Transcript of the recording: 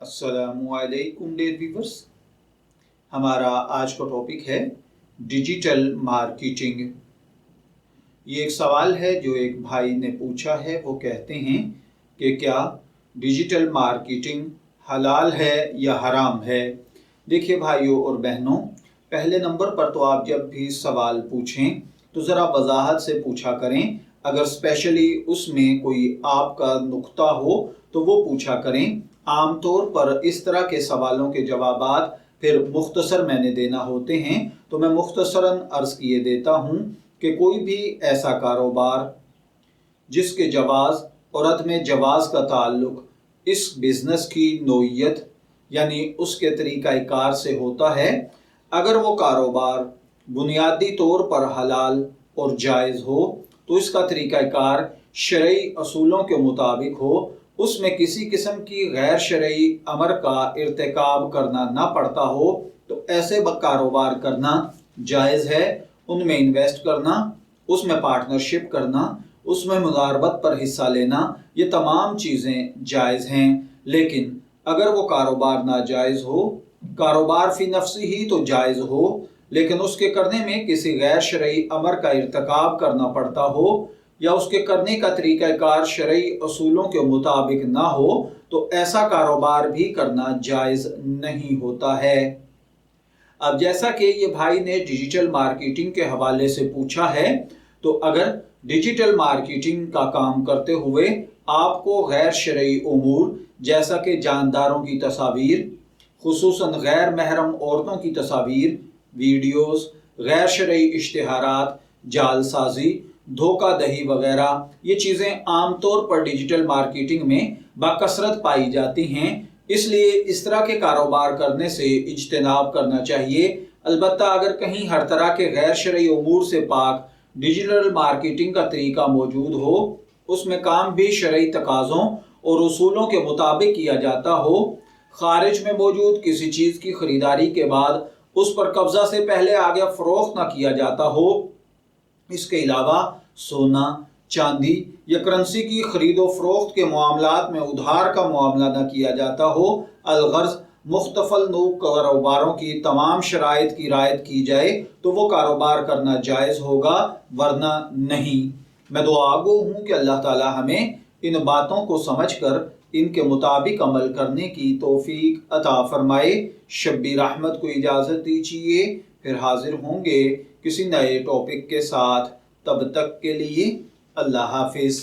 अस्सलामुअलैकुम dear viewers. हमारा आज का टॉपिक है डिजिटल मार्केटिंग। ये एक सवाल है जो एक भाई ने पूछा है। वो कहते हैं कि क्या डिजिटल मार्केटिंग हलाल है या हराम है। देखिए भाइयों और बहनों, पहले नंबर पर तो आप जब भी सवाल पूछें तो ज़रा वजाहत से पूछा करें। अगर स्पेशली उसमें कोई आपका नुक्ता हो तो वो पूछा करें। आमतौर पर इस तरह के सवालों के जवाबात फिर मुख्तसर मैंने देना होते हैं, तो मैं मुख्तसरन अर्ज़ किए देता हूँ कि कोई भी ऐसा कारोबार जिसके जवाज़ और अदम जवाज़ का ताल्लुक इस बिज़नेस की नोयत यानी उसके तरीक़ाकार से होता है, अगर वो कारोबार बुनियादी तौर पर हलाल और जायज़ हो तो इसका तरीक़ाकार शरई असूलों के मुताबिक हो, उसमें किसी किस्म की गैर शरई अमर का इर्तिकाब करना ना पड़ता हो, तो ऐसे कारोबार करना जायज़ है। उनमें इन्वेस्ट करना, उसमें पार्टनरशिप करना, उसमें मुदारबत पर हिस्सा लेना, ये तमाम चीज़ें जायज़ हैं। लेकिन अगर वो कारोबार नाजायज़ हो, कारोबार फ़ी नफ्सी ही तो जायज़ हो, लेकिन उसके करने में किसी गैर शरई अमर का इर्तिकाब करना पड़ता हो या उसके करने का तरीक़ाकार शरई असूलों के मुताबिक ना हो, तो ऐसा कारोबार भी करना जायज़ नहीं होता है। अब जैसा कि ये भाई ने डिजिटल मार्केटिंग के हवाले से पूछा है, तो अगर डिजिटल मार्केटिंग का काम करते हुए आपको गैर शरई उमूर जैसा कि जानदारों की तस्वीर, खुसूसन गैर महरम औरतों की तस्वीर, वीडियोस, गैर शरई इश्तिहारात, जालसाजी, धोखा दही वगैरह, ये चीज़ें आमतौर पर डिजिटल मार्केटिंग में बाकसरत पाई जाती हैं। इसलिए इस तरह के कारोबार करने से इज्तनाब करना चाहिए। अलबत्ता अगर कहीं हर तरह के गैर शरई उमूर से पाक डिजिटल मार्केटिंग का तरीका मौजूद हो, उसमें काम भी शरई तकाज़ों और उसूलों के मुताबिक किया जाता हो, खारिज में मौजूद किसी चीज़ की ख़रीदारी के बाद उस पर कब्ज़ा से पहले आगे फ़रोख्त ना किया जाता हो, इसके अलावा सोना, चांदी या करेंसी की खरीदो फरोख्त के मामलात में उधार का मामला न किया जाता हो, अलगर्ज मुख्तफल नौ कारोबारों की तमाम शराइत की रायत की जाए तो वो कारोबार करना जायज़ होगा, वरना नहीं। मैं दुआ गो हूँ कि अल्लाह ताला हमें इन बातों को समझकर इनके मुताबिक अमल करने की तौफीक अता फरमाए। शब्बीर अहमद को इजाज़त दीजिए, फिर हाजिर होंगे किसी नए टॉपिक के साथ। तब तक के लिए अल्लाह हाफिज़।